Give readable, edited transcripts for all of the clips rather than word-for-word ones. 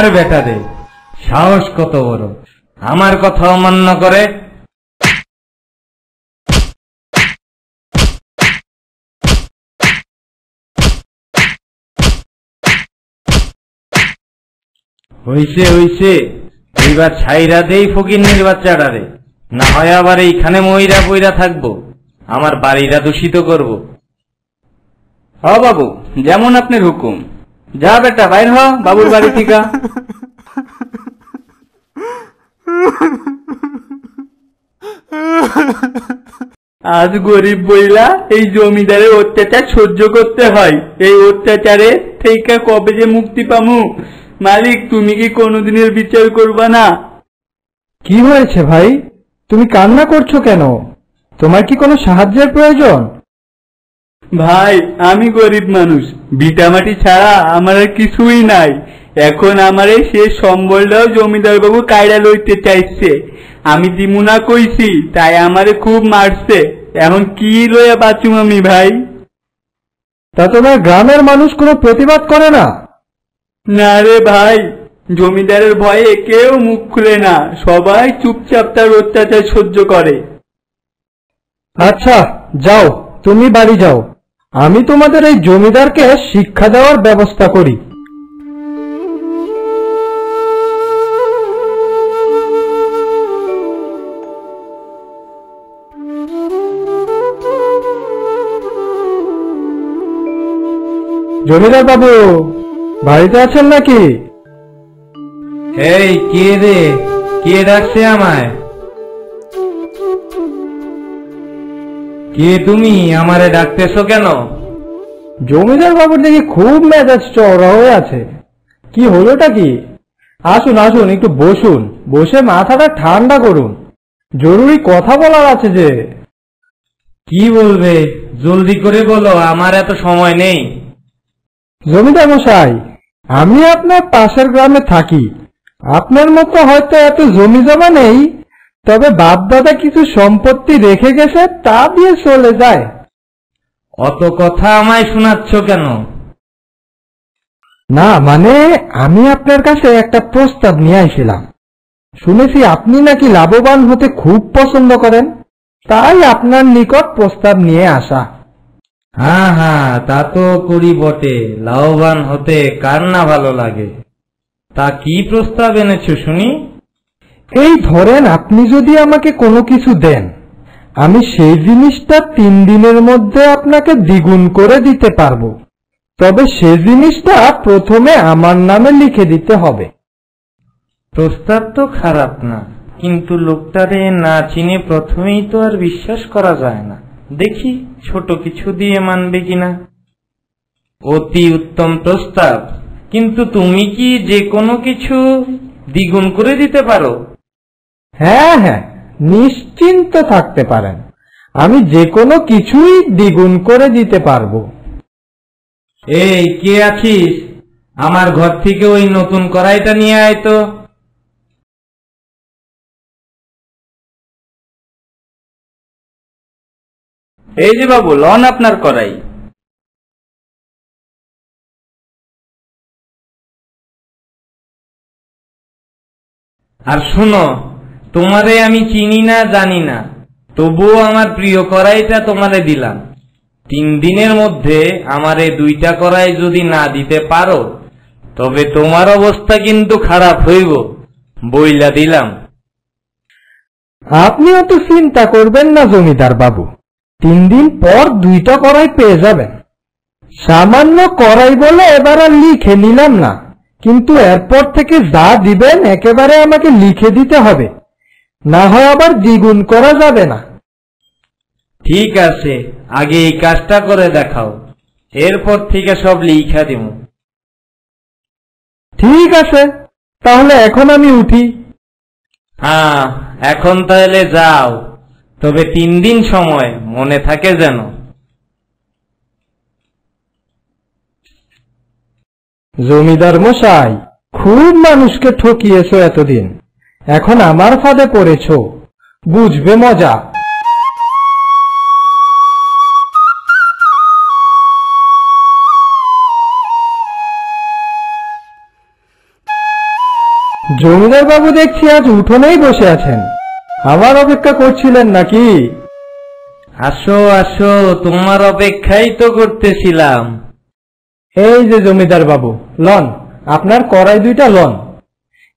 কার বেটা রে? সাহস কত বড়, আমার কথা অমান্য করে? হইছে হইছে, এইবার ছাইরা দেই ফকিন্নির বাচ্চাটারে, না হয় আবার এইখানে মইরা পইরা থাকবো, আমার বাড়িটা দূষিত করব। হ বাবু, যেমন আপনার হুকুম। যা বেটা, বাইর হ বাবুর বাড়ি থেকে। আজ গরিব বইলা এই জমিদারের অত্যাচার সহ্য করতে হয়। এই অত্যাচারে থেকে কবে যে মুক্তি পামু? মালিক, তুমি কি কোনোদিনের বিচার করবা না? কি হয়েছে ভাই, তুমি কান্না করছো কেন? তোমার কি কোনো সাহায্যের প্রয়োজন? ভাই, আমি গরিব মানুষ, ভিটামাটি ছাড়া আমার আর কিছুই নাই। এখন আমার এই শেষ সম্বলটাও জমিদার বাবু কায়রা লইতে চাইছে। আমি দিমুনা কইছি, তাই আমারে খুব মারছে। এখন কি লইয়া বাঁচুম আমি ভাই? তা তোমার গ্রামের মানুষ কোনো প্রতিবাদ করে না? না রে ভাই, জমিদারের ভয়ে কেউ মুখ খুলে না, সবাই চুপচাপ তার অত্যাচার সহ্য করে। আচ্ছা যাও, তুমি বাড়ি যাও, আমি তোমাদের এই জমিদারকে শিক্ষা দেওয়ার ব্যবস্থা করি। জমিদার বাবু, বাড়িতে আছেন নাকি? এই কে রে, কে ডাকছে আমায়? কে তুমি, আমারে ডাকতেছো কেন? জমিদার বাবুর দেখি খুব মেজাজ চড়া হয়ে আছে, কি হলোটা কি? আসুন আসুন, একটু বসুন, বসে মাথাটা ঠান্ডা করুন, জরুরি কথা বলার আছে যে। কি বলবে, জলদি করে বলো, আমার এত সময় নেই। জমিদার মশাই, আমি আপনার পাশের গ্রামে থাকি। আপনার মতো হয়তো এত জমি জমা নেই, তবে বাপ দাদা কিছু সম্পত্তি রেখে গেছে, তা দিয়ে চলে যায়। অত কথা আমায় শোনাচ্ছ কেন? না মানে, আমি আপনার কাছে একটা প্রস্তাব নিয়ে আইছিলাম। শুনেছি আপনি নাকি লাভবান হতে খুব পছন্দ করেন, তাই আপনার নিকট প্রস্তাব নিয়ে আসা। হ্যাঁ হ্যাঁ, তা তো করি বটে, লাভবান হতে কার না ভালো লাগে। তা কি প্রস্তাব এনেছো শুনি? এই ধরেন, আপনি যদি আমাকে কোনো কিছু দেন, আমি সেই জিনিসটা 3 দিনের মধ্যে আপনাকে দ্বিগুণ করে দিতে পারবো। তবে সে জিনিসটা প্রথমে আমার নামে লিখে দিতে হবে। প্রস্তাব তো খারাপ না, কিন্তু লোকটারে না চিনে প্রথমেই তো আর বিশ্বাস করা যায় না। দেখি ছোট কিছু দিয়ে মানবে কিনা। অতি উত্তম প্রস্তাব, কিন্তু তুমি কি যে কোনো কিছু দ্বিগুণ করে দিতে পারো? হ্যাঁ হ্যাঁ, নিশ্চিন্ত থাকতে পারেন, আমি যে কোনো কিছুই দ্বিগুণ করে দিতে পারবো। এই কে আছিস, আমার ঘর থেকে ওই নতুন কড়াইটা নিয়ে আয় তো। এই যে বাবু, লন আপনার করাই। আর শোনো, তোমারে আমি চিনি না জানি না, তবুও আমার প্রিয় কড়াইটা তোমারে দিলাম। 3 দিনের মধ্যে আমারে 2টা কড়াই যদি না দিতে পারো, তবে তোমার অবস্থা কিন্তু খারাপ হইব, বইলা দিলাম। আপনি অত চিন্তা করবেন না জমিদার বাবু, 3 দিন পর 2টা কড়াই পেয়ে যাবেন। সামান্য কড়াই বলে এবার আর লিখে নিলাম না, কিন্তু এরপর থেকে যা দিবেন একেবারে আমাকে লিখে দিতে হবে, না হয় আবার দ্বিগুণ করা যাবে না। ঠিক আছে, আগে এই কাজটা করে দেখাও, এরপর থেকে সব লিখা দিব। ঠিক আছে, তাহলে এখন আমি উঠি। হ্যাঁ, এখন তাহলে যাও, তবে 3 দিন সময় মনে থাকে যেন। জমিদার মশাই, খুব মানুষকে ঠকিয়েছো এতদিন, এখন আমার ফাঁদে পড়েছো, বুঝবে মজা। জমিদার বাবু দেখছি আজ উঠোনেই বসে আছেন, আমার অপেক্ষা করছিলেন নাকি? আসো আসো, তোমার অপেক্ষাই তো করতেছিলাম। এই যে জমিদার বাবু, লন আপনার কড়াই দুইটা লন।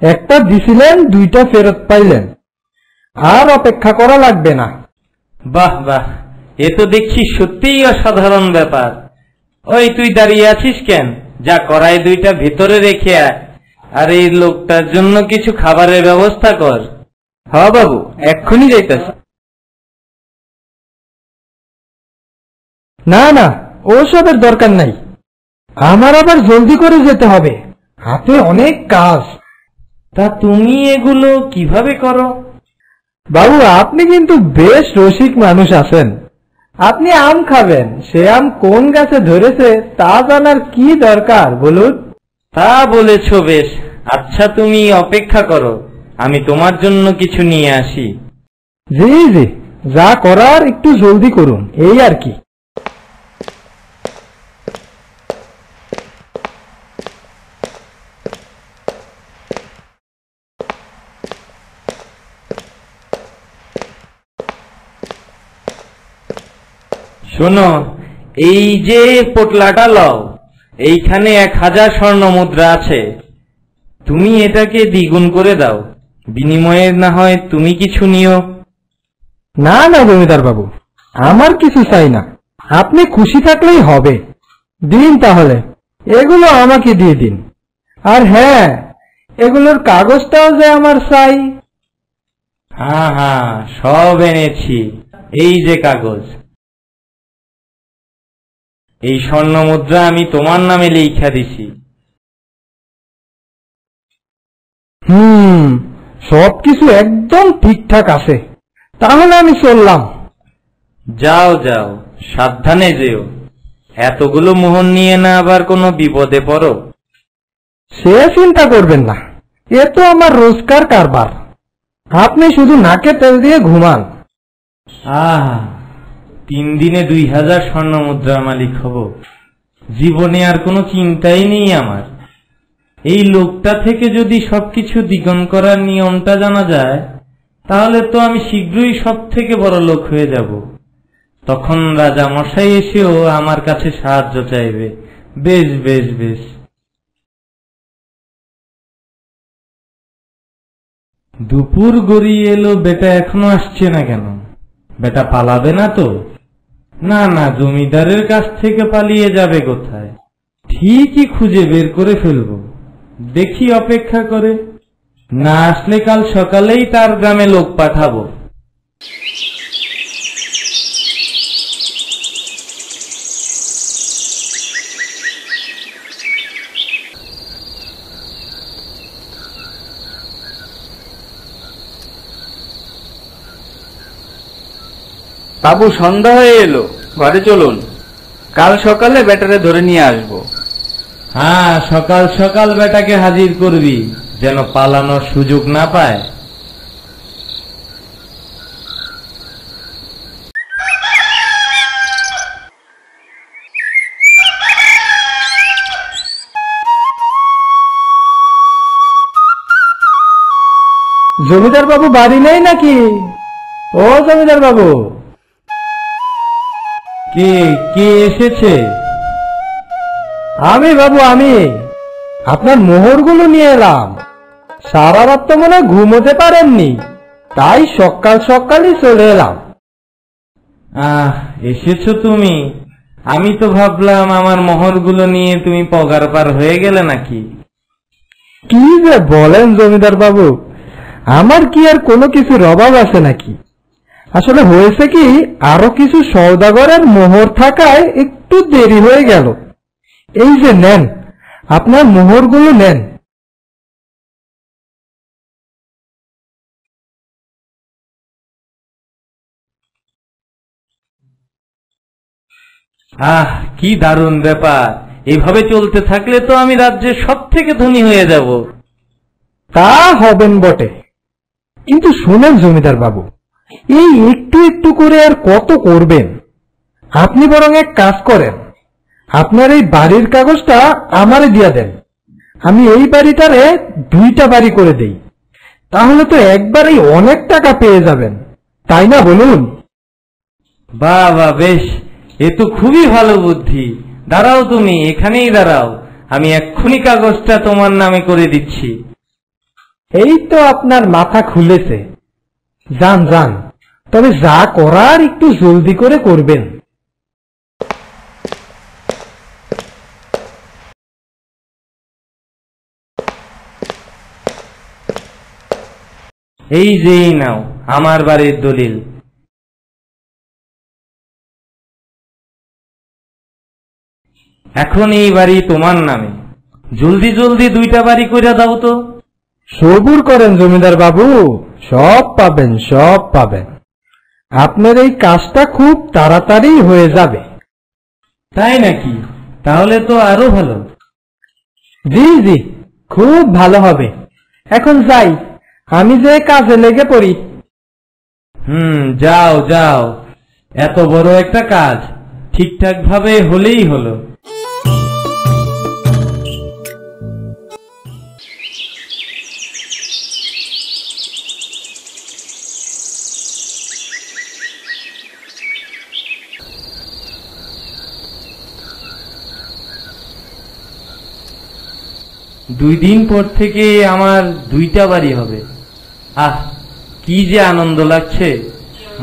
একটা দিছিলেন, দুইটা ফেরত পাইলেন, আর অপেক্ষা করা লাগবে না। বাহ বাহ, এ তো দেখছি সত্যিই অসাধারণ ব্যাপার। ওই তুই দাঁড়িয়ে আছিস কেন? যা কড়াই দুইটা ভেতরে রেখে আয়, আর এই লোকটার জন্য কিছু খাবারের ব্যবস্থা কর। হ্যাঁ বাবু, এক্ষুনি যাইতেছে। না না, ওসবের দরকার নাই, আমার আবার জলদি করে যেতে হবে, হাতে অনেক কাজ। তা তুমি এগুলো কিভাবে করো? বাবু আপনি কিন্তু বেশ রসিক মানুষ আছেন। আপনি আম খাবেন, সে আম কোন গাছে ধরেছে তা জানার কি দরকার বলুন? তা বলেছ বেশ। আচ্ছা তুমি অপেক্ষা করো, আমি তোমার জন্য কিছু নিয়ে আসি। জি জি, যা করার একটু জলদি করুন, এই আর কি। শোনো, এই যে পোটলাটা লও, এইখানে 1000 স্বর্ণ মুদ্রা আছে। তুমি এটাকে দ্বিগুণ করে দাও, বিনিময়ে না হয় তুমি কিছু নিও। না না জমিদার বাবু, আমার কিছু চাই না, আপনি খুশি থাকলেই হবে। দিন তাহলে, এগুলো আমাকে দিয়ে দিন। আর হ্যাঁ, এগুলোর কাগজটাও যে আমার চাই। হ্যাঁ হ্যাঁ, সব এনেছি, এই যে কাগজ। এই স্বর্ণ মুদ্রা আমি তোমার নামে লিখা দিছি। সবকিছু একদম ঠিকঠাক আছে, তাহলে আমি চললাম। যাও যাও, সাবধানে যেও, এতগুলো মোহর নিয়ে না আবার কোনো বিপদে পড়ো। সে চিন্তা করবেন না, এ তো আমার রোজকার কারবার। আপনি শুধু নাকে তেল দিয়ে ঘুমান। 3 দিনে 2000 স্বর্ণ মুদ্রার মালিক হব, জীবনে আর কোনো চিন্তাই নেই আমার। এই লোকটা থেকে যদি সবকিছু দ্বিগুণ করার নিয়মটা জানা যায়, তাহলে তো আমি শীঘ্রই সব থেকে বড় লোক হয়ে যাব। তখন রাজা মশাই এসেও আমার কাছে সাহায্য চাইবে। বেশ বেশ বেশ। দুপুর গড়িয়ে এলো, বেটা এখনো আসছে না কেন? বেটা পালাবে না তো? না না, জমিদারের কাছ থেকে পালিয়ে যাবে কোথায়? ঠিকই খুঁজে বের করে ফেলবো। দেখি অপেক্ষা করে, না আসলে কাল সকালেই তার গ্রামে লোক পাঠাবো। বাবু সন্ধ্যা হয়ে এলো, ঘরে চলুন, কাল সকালে ব্যাটারে ধরে নিয়ে আসবো। হ্যাঁ, সকাল সকাল বেটাকে হাজির করবি, যেন পালানোর সুযোগ না পায়। জমিদার বাবু বাড়ি নেই নাকি? ও জমিদার বাবু। কে কে এসেছে? আমি বাবু, আমি আপনার মোহরগুলো নিয়ে এলাম। সারা রাত তো মনে হয় ঘুমোতে পারেননি, তাই সকাল সকালই চলে এলাম। এসেছো তুমি? আমি তো ভাবলাম আমার মোহরগুলো নিয়ে তুমি পগার পার হয়ে গেলে নাকি। কি যে বলেন জমিদার বাবু, আমার কি আর কোনো কিছুর অভাব আছে নাকি? আসলে হয়েছে কি, আরো কিছু সওদাগরের মোহর থাকায় একটু দেরি হয়ে গেল। এই যে নেন, আপনার মোহরগুলো নেন। কি দারুণ ব্যাপার! এভাবে চলতে থাকলে তো আমি রাজ্যের সব থেকে ধনী হয়ে যাব। তা হবেন বটে, কিন্তু শুনেন জমিদার বাবু, এই একটু একটু করে আর কত করবেন? আপনি বরং এক কাজ করেন, আপনার এই বাড়ির কাগজটা আমারে দিয়া দেন, আমি এই বাড়িটারে 2টা বাড়ি করে দেই, তাহলে তো একবারেই অনেক টাকা পেয়ে যাবেন, তাই না বলুন? বাহ বাহ, বেশ, এ তো খুবই ভালো বুদ্ধি। দাঁড়াও, তুমি এখানেই দাঁড়াও, আমি এক্ষুনি কাগজটা তোমার নামে করে দিচ্ছি। এই তো আপনার মাথা খুলেছে। যান যান, তবে যা করার একটু জলদি করে করবেন। এই যেই নাও আমার বাড়ির দলিল। এখন এই বাড়ি তোমার নামে, জলদি জলদি 2টা বাড়ি কইরা দাও তো। সবুর করেন জমিদার বাবু, সব পাবেন, সব পাবেন। আপনার এই কাজটা খুব তাড়াতাড়ি হয়ে যাবে। তাই নাকি? তাহলে তো আরো ভালো। জি জি, খুব ভালো হবে। এখন যাই, আমি যে কাজে লেগে পড়ি। যাও যাও, এত বড় একটা কাজ ঠিকঠাক ভাবে হলেই হলো। দুই দিন পর থেকে আমার 2টা বাড়ি হবে। আহ, কি যে আনন্দ লাগছে,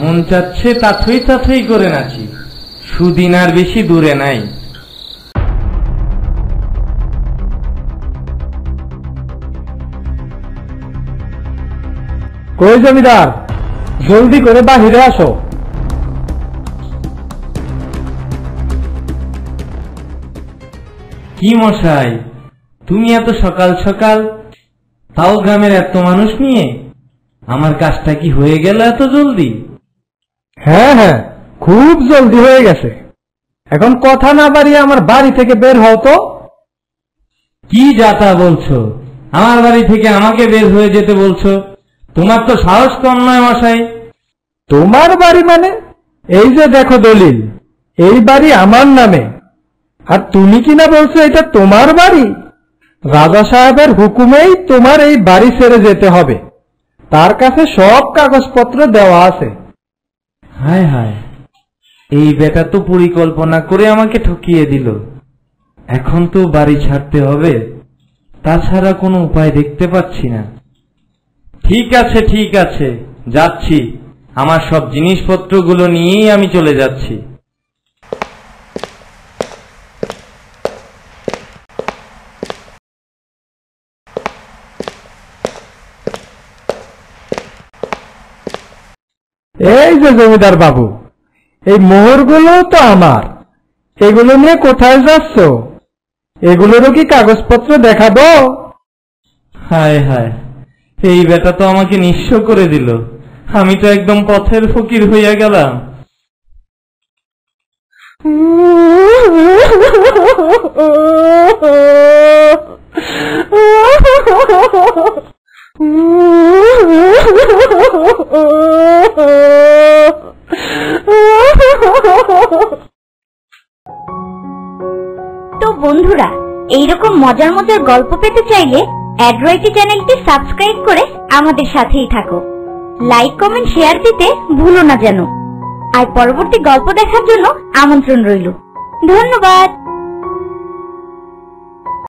মন চাচ্ছে তাথই তাথই করে নাচি। সুদিন আর বেশি দূরে নাই। কই জমিদার, জলদি করে বাহিরে আসো। কি মশাই, তুমি এত সকাল সকাল, তাও গ্রামের এত মানুষ নিয়ে? আমার কাজটা কি হয়ে গেল এত জলদি? হ্যাঁ হ্যাঁ, খুব জলদি হয়ে গেছে। এখন কথা না বাড়িয়ে আমার বাড়ি থেকে বের হও তো। কি যাতা বলছো? আমার বাড়ি থেকে আমাকে বের হয়ে যেতে বলছো? তোমার তো সাহস কম নয় মশাই। তোমার বাড়ি মানে? এই যে দেখো দলিল, এই বাড়ি আমার নামে, আর তুমি কিনা বলছো এটা তোমার বাড়ি? রাজা সাহেবের হুকুমেই তোমার এই বাড়ি ছেড়ে যেতে হবে, তার কাছে সব কাগজপত্র দেওয়া আছে। হায় হায়, এই বেটা তো পরিকল্পনা করে আমাকে ঠকিয়ে দিল। এখন তো বাড়ি ছাড়তে হবে, তাছাড়া কোনো উপায় দেখতে পাচ্ছি না। ঠিক আছে ঠিক আছে, যাচ্ছি। আমার সব জিনিসপত্রগুলো নিয়েই আমি চলে যাচ্ছি। এই যে জমিদার বাবু, এই মোহরগুলো তো আমার, এগুলো নিয়ে কোথায় যাচ্ছ? এগুলোরও কি কাগজপত্র দেখাবো? হায় হায়, এই বেটা তো আমাকে নিঃস্ব করে দিল। আমি তো একদম পথের ফকির হইয়া গেলাম। তো বন্ধুরা, এইরকম মজার মজার গল্প পেতে চাইলে অ্যাড্রয়েটি চ্যানেলটি সাবস্ক্রাইব করে আমাদের সাথেই থাকো। লাইক, কমেন্ট, শেয়ার দিতে ভুলো না যেন। আর পরবর্তী গল্প দেখার জন্য আমন্ত্রণ রইল। ধন্যবাদ।